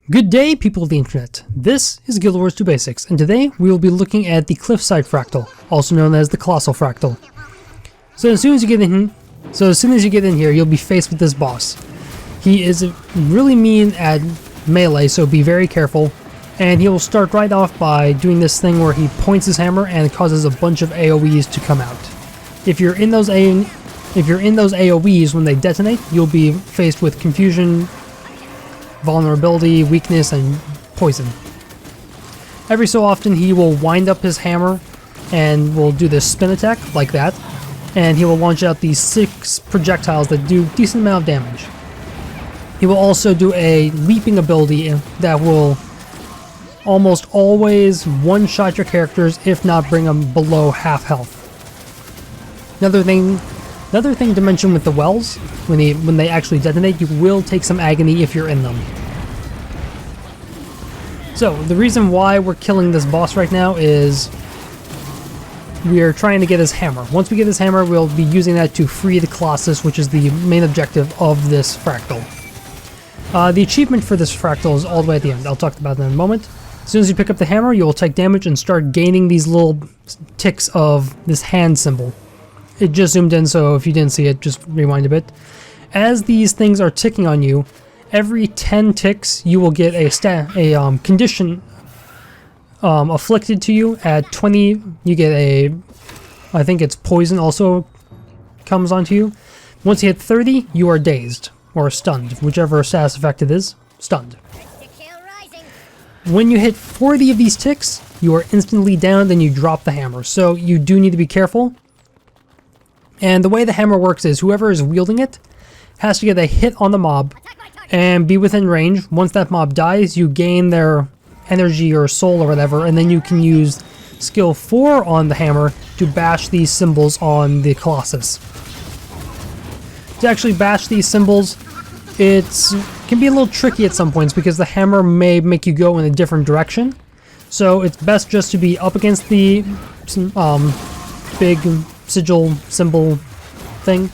Good day, people of the internet. This is GW2 Basics, and today we will be looking at the Cliffside Fractal, also known as the Colossus Fractal. So as soon as you get in here, you'll be faced with this boss. He is really mean at melee, so be very careful. And he will start right off by doing this thing where he points his hammer and causes a bunch of AoEs to come out. If you're in those AoEs when they detonate, you'll be faced with confusion, vulnerability, weakness, and poison. Every so often he will wind up his hammer and will do this spin attack like that, and he will launch out these 6 projectiles that do a decent amount of damage. He will also do a leaping ability that will almost always one-shot your characters, if not bring them below half health. Another thing to mention with the wells, when they actually detonate, you will take some agony if you're in them. So, the reason why we're killing this boss right now is we are trying to get his hammer. Once we get his hammer, we'll be using that to free the Colossus, which is the main objective of this fractal. The achievement for this fractal is all the way at the end. I'll talk about that in a moment. As soon as you pick up the hammer, you will take damage and start gaining these little ticks of this hand symbol. It just zoomed in, so if you didn't see it, just rewind a bit. As these things are ticking on you, every 10 ticks you will get a condition afflicted to you. At 20, you get I think it's poison also comes onto you. Once you hit 30, you are dazed, or stunned, whichever status effect it is, stunned. When you hit 40 of these ticks, you are instantly down, then you drop the hammer. So you do need to be careful. And the way the hammer works is whoever is wielding it has to get a hit on the mob and be within range. Once that mob dies, you gain their energy or soul or whatever, and then you can use skill 4 on the hammer to bash these symbols on the Colossus. To actually bash these symbols, it can be a little tricky at some points because the hammer may make you go in a different direction. So it's best just to be up against the big sigil symbol thing,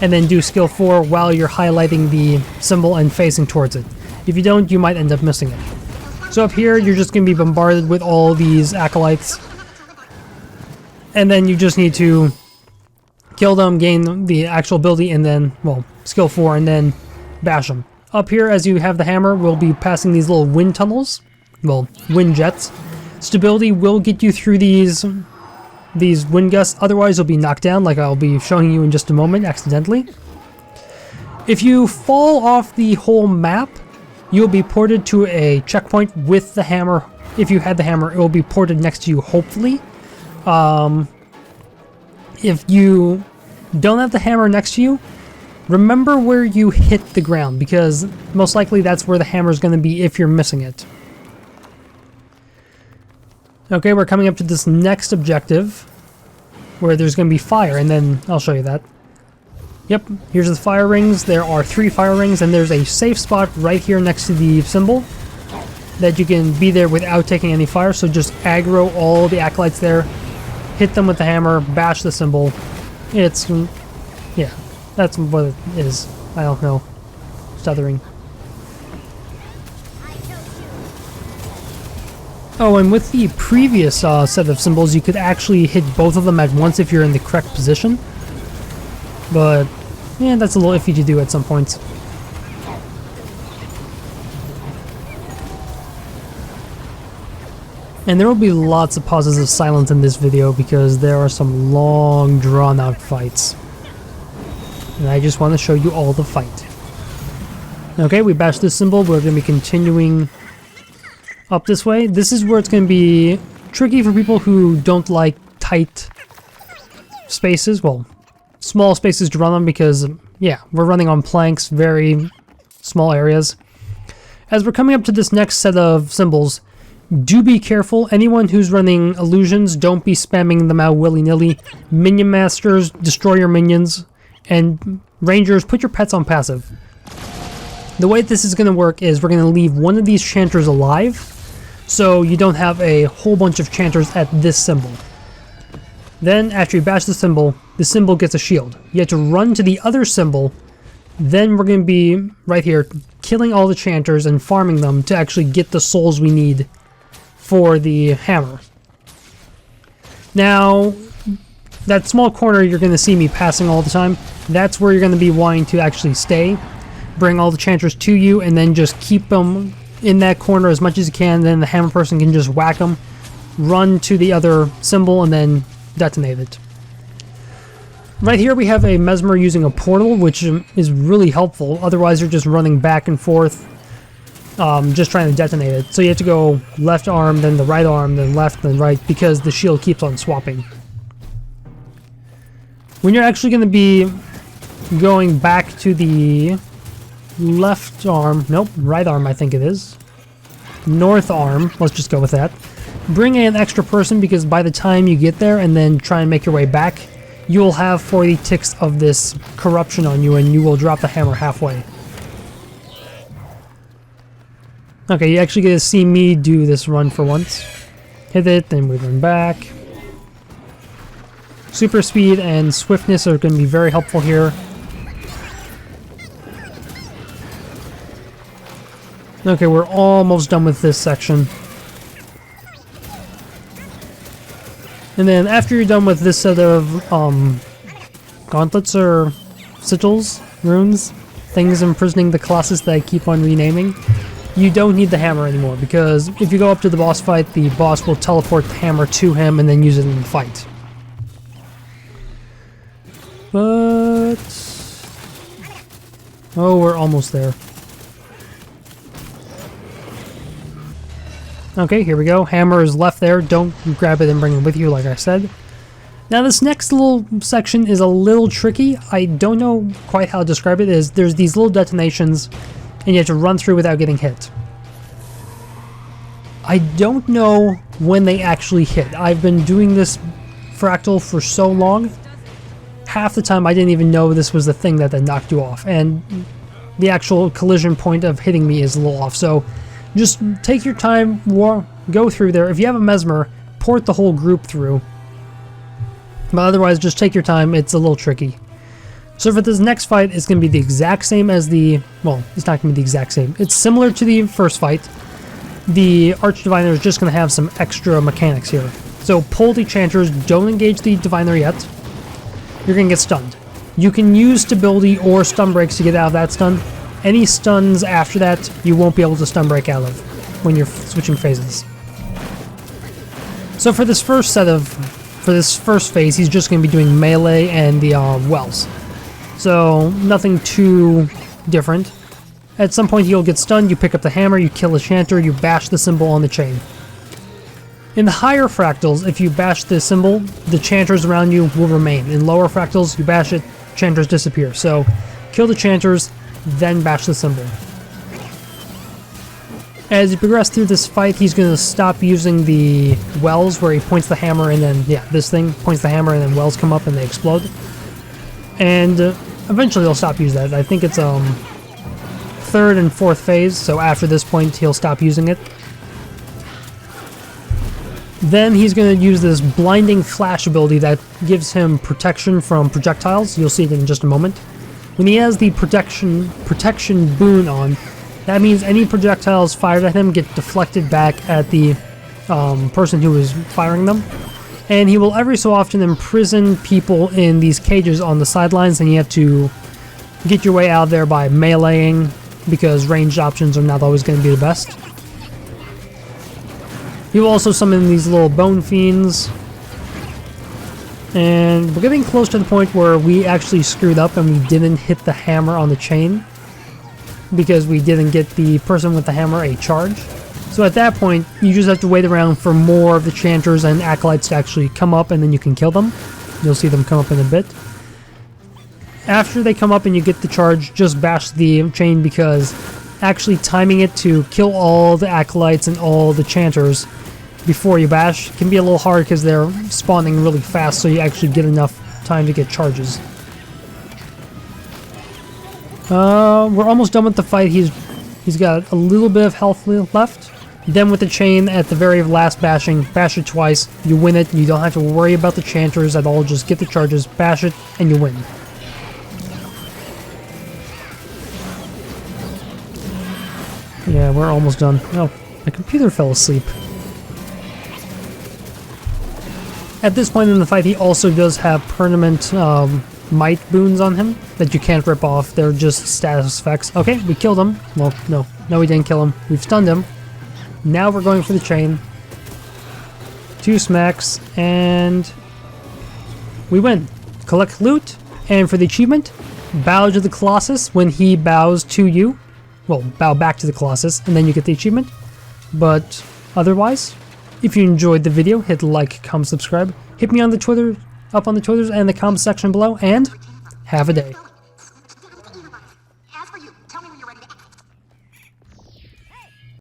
and then do skill 4 while you're highlighting the symbol and facing towards it. If you don't, you might end up missing it. So up here, you're just going to be bombarded with all these acolytes, and then you just need to kill them, gain the actual ability, and then, well, skill 4, and then bash them. Up here, as you have the hammer, we'll be passing these little wind tunnels, well, wind jets. Stability will get you through these wind gusts, otherwise you'll be knocked down, like I'll be showing you in just a moment, accidentally. If you fall off the whole map, you'll be ported to a checkpoint with the hammer. If you had the hammer, it will be ported next to you, hopefully. If you don't have the hammer next to you, remember where you hit the ground, because most likely that's where the hammer is going to be if you're missing it. Okay, we're coming up to this next objective where there's going to be fire, and then I'll show you that. Yep, here's the fire rings. There are 3 fire rings, and there's a safe spot right here next to the symbol that you can be there without taking any fire, so just aggro all the acolytes there, hit them with the hammer, bash the symbol. It's, yeah, that's what it is. I don't know. Stuttering. Oh, and with the previous set of symbols, you could actually hit both of them at once if you're in the correct position. But, yeah, that's a little iffy to do at some points. And there will be lots of pauses of silence in this video because there are some long, drawn-out fights. And I just want to show you all the fight. Okay, we bashed this symbol. We're going to be continuing up this way. This is where it's going to be tricky for people who don't like tight spaces. Well, small spaces to run on because, yeah, we're running on planks, very small areas. As we're coming up to this next set of symbols, do be careful. Anyone who's running illusions, don't be spamming them out willy-nilly. Minion masters, destroy your minions. And rangers, put your pets on passive. The way this is going to work is we're going to leave one of these chanters alive, so you don't have a whole bunch of chanters at this symbol. Then, after you bash the symbol gets a shield. You have to run to the other symbol Then we're going to be right here killing all the chanters and farming them to actually get the souls we need for the hammer. Now, that small corner you're going to see me passing all the time, that's where you're going to be wanting to actually stay. Bring all the chanters to you and then just keep them in that corner as much as you can. Then the hammer person can just whack them, run to the other symbol, and then detonate it. Right here we have a Mesmer using a portal, which is really helpful. Otherwise you're just running back and forth, just trying to detonate it. So you have to go left arm, then the right arm, then left, then right, because the shield keeps on swapping. When you're actually going to be going back to the left arm, nope, right arm I think it is, north arm, let's just go with that. Bring an extra person, because by the time you get there and then try and make your way back, you will have 40 ticks of this corruption on you and you will drop the hammer halfway. Okay, you actually get to see me do this run for once. Hit it, then we run back. Super speed and swiftness are going to be very helpful here. Okay, we're almost done with this section. And then after you're done with this set of gauntlets or sigils, runes, things imprisoning the Colossus that I keep on renaming, you don't need the hammer anymore, because if you go up to the boss fight, the boss will teleport the hammer to him and then use it in the fight. But... oh, we're almost there. Okay, here we go. Hammer is left there. Don't grab it and bring it with you, like I said. Now, this next little section is a little tricky. I don't know quite how to describe it. There's these little detonations, and you have to run through without getting hit. I don't know when they actually hit. I've been doing this fractal for so long. Half the time, I didn't even know this was the thing that knocked you off, and the actual collision point of hitting me is a little off. So just take your time, go through there. If you have a Mesmer, port the whole group through. But otherwise, just take your time. It's a little tricky. So for this next fight, it's going to be the exact same as the... well, it's not going to be the exact same. It's similar to the first fight. The Archdiviner is just going to have some extra mechanics here. So pull the Chanters, don't engage the Diviner yet. You're going to get stunned. You can use stability or stun breaks to get out of that stun. Any stuns after that, you won't be able to stun break out of when you're switching phases. So for this first phase, he's just going to be doing melee and the wells. So nothing too different. At some point he'll get stunned, you pick up the hammer, you kill the chanter, you bash the symbol on the chain. In the higher fractals, if you bash the symbol, the chanters around you will remain. In lower fractals, you bash it, chanters disappear. So kill the chanters, then bash the symbol. As you progress through this fight, he's going to stop using the wells where he points the hammer and then, yeah, this thing points the hammer and then wells come up and they explode. And eventually he'll stop using that. I think it's third and fourth phase, so after this point he'll stop using it. Then he's going to use this blinding flash ability that gives him protection from projectiles. You'll see it in just a moment. When he has the protection boon on, that means any projectiles fired at him get deflected back at the person who is firing them. And he will every so often imprison people in these cages on the sidelines, and you have to get your way out of there by meleeing, because ranged options are not always going to be the best. He will also summon these little bone fiends. And we're getting close to the point where we actually screwed up and we didn't hit the hammer on the chain, because we didn't get the person with the hammer a charge. So at that point, you just have to wait around for more of the chanters and acolytes to actually come up, and then you can kill them. You'll see them come up in a bit. After they come up and you get the charge, just bash the chain, because actually timing it to kill all the acolytes and all the chanters before you bash can be a little hard, because they're spawning really fast, so you actually get enough time to get charges. We're almost done with the fight. He's got a little bit of health left. Then with the chain at the very last bashing, bash it twice, you win it. You don't have to worry about the chanters at all. Just get the charges, bash it, and you win. Yeah, we're almost done. Oh, my computer fell asleep. At this point in the fight, he also does have permanent might boons on him that you can't rip off. They're just status effects. Okay, we killed him. Well, no, we didn't kill him. We've stunned him. Now we're going for the chain. 2 smacks, and we win. Collect loot, and for the achievement, bow to the Colossus when he bows to you. Well, bow back to the Colossus, and then you get the achievement. But otherwise, if you enjoyed the video, hit like, comment, subscribe. Hit me on the Twitter, up on the Twitters and the comment section below, and have a day.